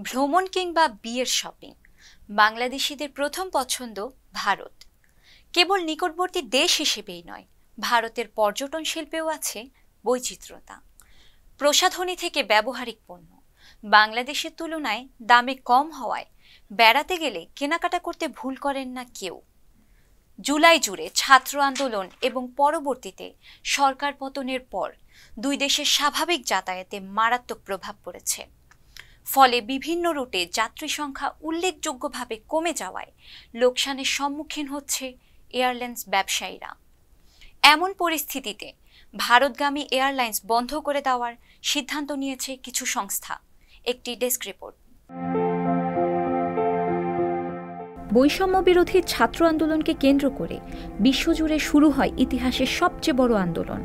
ভ্রমণ কিংবা বিয়ের শপিং বাংলাদেশিদের প্রথম পছন্দ ভারত। কেবল নিকটবর্তী দেশ হিসেবেই নয়, ভারতের পর্যটন শিল্পেও আছে বৈচিত্র্যতা। প্রসাধনী থেকে ব্যবহারিক পণ্য বাংলাদেশের তুলনায় দামে কম হওয়ায় বেড়াতে গেলে কেনাকাটা করতে ভুল করেন না কেউ। জুলাই জুড়ে ছাত্র আন্দোলন এবং পরবর্তীতে সরকার পতনের পর দুই দেশের স্বাভাবিক যাতায়াতে মারাত্মক প্রভাব পড়েছে। ফলে বিভিন্ন রুটে যাত্রী সংখ্যা উল্লেখযোগ্যভাবে কমে যাওয়ায় লোকসানের সম্মুখীন হচ্ছে এয়ারলাইন্স ব্যবসায়ীরা। এমন পরিস্থিতিতে ভারতগামী এয়ারলাইন্স বন্ধ করে দেওয়ার সিদ্ধান্ত নিয়েছে কিছু সংস্থা। একটি ডেস্ক রিপোর্ট। বৈষম্য বিরোধী ছাত্র আন্দোলনকে কেন্দ্র করে বিশ্বজুড়ে শুরু হয় ইতিহাসের সবচেয়ে বড় আন্দোলন।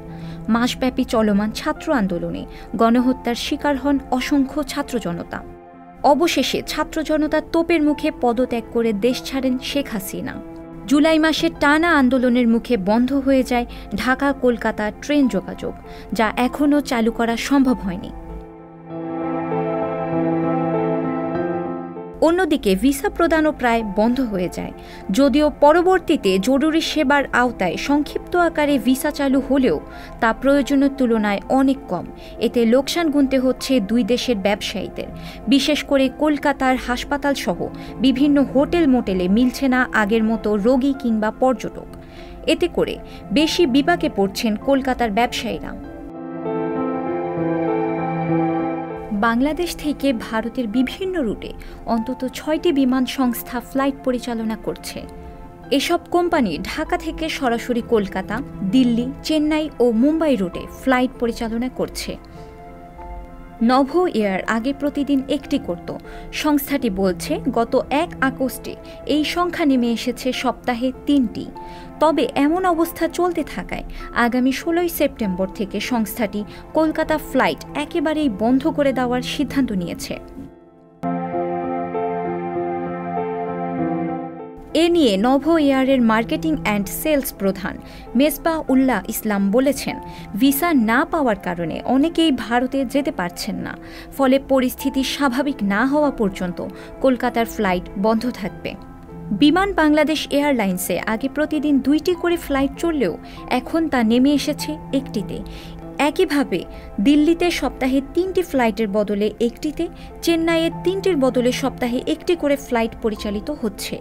মাসব্যাপী চলমান ছাত্র আন্দোলনে গণহত্যার শিকার হন অসংখ্য ছাত্র জনতা। অবশেষে ছাত্র জনতার তোপের মুখে পদত্যাগ করে দেশ ছাড়েন শেখ হাসিনা। জুলাই মাসের টানা আন্দোলনের মুখে বন্ধ হয়ে যায় ঢাকা কলকাতা ট্রেন যোগাযোগ, যা এখনও চালু করা সম্ভব হয়নি। অন্যদিকে ভিসা প্রদানও প্রায় বন্ধ হয়ে যায়, যদিও পরবর্তীতে জরুরি সেবার আওতায় সংক্ষিপ্ত আকারে ভিসা চালু হলেও তা প্রয়োজনের তুলনায় অনেক কম। এতে লোকসান গুনতে হচ্ছে দুই দেশের ব্যবসায়ীদের। বিশেষ করে কলকাতার হাসপাতাল সহ বিভিন্ন হোটেল মোটেলে মিলছে না আগের মতো রোগী কিংবা পর্যটক। এতে করে বেশি বিপাকে পড়ছেন কলকাতার ব্যবসায়ীরা। বাংলাদেশ থেকে ভারতের বিভিন্ন রুটে অন্তত 6টি বিমান সংস্থা ফ্লাইট পরিচালনা করছে। এসব কোম্পানি ঢাকা থেকে সরাসরি কলকাতা, দিল্লি, চেন্নাই ও মুম্বাই রুটে ফ্লাইট পরিচালনা করছে। নভো এয়ার আগে প্রতিদিন একটি করত। সংস্থাটি বলছে গত 1 আগস্টে এই সংখ্যা নেমে এসেছে সপ্তাহে 3টি। তবে এমন অবস্থা চলতে থাকায় আগামী 16 সেপ্টেম্বর থেকে সংস্থাটি কলকাতা ফ্লাইট একেবারেই বন্ধ করে দেওয়ার সিদ্ধান্ত নিয়েছে। এ নিয়ে নভো এয়ারের মার্কেটিং অ্যান্ড সেলস প্রধান মেসবাহ উল্লাহ ইসলাম বলেছেন, ভিসা না পাওয়ার কারণে অনেকেই ভারতে যেতে পারছেন না। ফলে পরিস্থিতি স্বাভাবিক না হওয়া পর্যন্ত কলকাতার ফ্লাইট বন্ধ থাকবে। বিমান বাংলাদেশ এয়ারলাইন্সে আগে প্রতিদিন 2টি করে ফ্লাইট চললেও এখন তা নেমে এসেছে একটিতে। একইভাবে দিল্লিতে সপ্তাহে 3টি ফ্লাইটের বদলে একটিতে, চেন্নাইয়ের 3টির বদলে সপ্তাহে 1টি করে ফ্লাইট পরিচালিত হচ্ছে।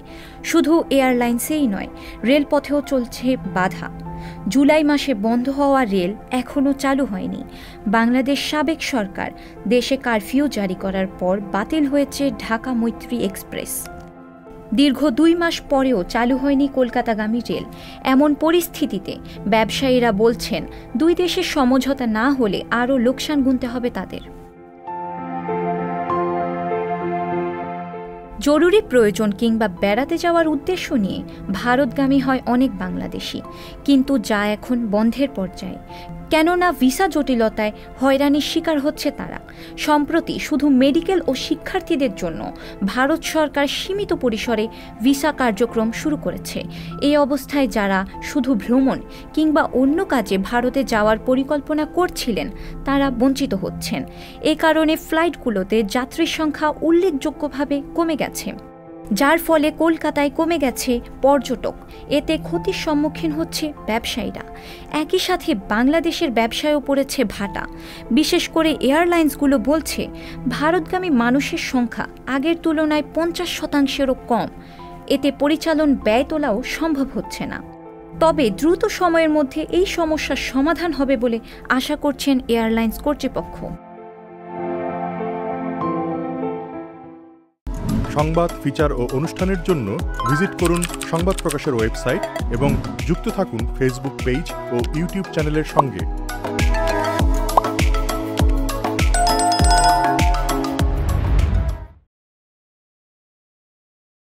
শুধু এয়ারলাইন্সেই নয়, রেলপথেও চলছে বাধা। জুলাই মাসে বন্ধ হওয়া রেল এখনও চালু হয়নি। বাংলাদেশ সাবেক সরকার দেশে কারফিউ জারি করার পর বাতিল হয়েছে ঢাকা মৈত্রী এক্সপ্রেস। দীর্ঘ 2 মাস পরেও চালু হয়নি কলকাতাগামী রেল। এমন পরিস্থিতিতে ব্যবসায়ীরা বলছেন, দুই দেশের সমঝোতা না হলে আরও লোকসান গুনতে হবে তাদের। জরুরি প্রয়োজন কিংবা বেড়াতে যাওয়ার উদ্দেশ্য নিয়ে ভারতগামী হয় অনেক বাংলাদেশি, কিন্তু যা এখন বন্ধের পর্যায়ে। কেননা ভিসা জটিলতায় হয়রানির শিকার হচ্ছে তারা। সম্প্রতি শুধু মেডিকেল ও শিক্ষার্থীদের জন্য ভারত সরকার সীমিত পরিসরে ভিসা কার্যক্রম শুরু করেছে। এই অবস্থায় যারা শুধু ভ্রমণ কিংবা অন্য কাজে ভারতে যাওয়ার পরিকল্পনা করছিলেন তারা বঞ্চিত হচ্ছেন। এ কারণে ফ্লাইটগুলোতে যাত্রীর সংখ্যা উল্লেখযোগ্যভাবে কমে গেছে, যার ফলে কলকাতায় কমে গেছে পর্যটক। এতে ক্ষতির সম্মুখীন হচ্ছে ব্যবসায়ীরা। একই সাথে বাংলাদেশের ব্যবসায়ও পড়েছে ভাটা। বিশেষ করে এয়ারলাইন্সগুলো বলছে, ভারতগামী মানুষের সংখ্যা আগের তুলনায় 50%-ও কম। এতে পরিচালন ব্যয় তোলাও সম্ভব হচ্ছে না। তবে দ্রুত সময়ের মধ্যে এই সমস্যার সমাধান হবে বলে আশা করছেন এয়ারলাইন্স কর্তৃপক্ষ। সংবাদ, ফিচার ও অনুষ্ঠানের জন্য ভিজিট করুন সংবাদ প্রকাশের ওয়েবসাইট এবং যুক্ত থাকুন ফেসবুক পেজ ও ইউটিউব চ্যানেলের সঙ্গে।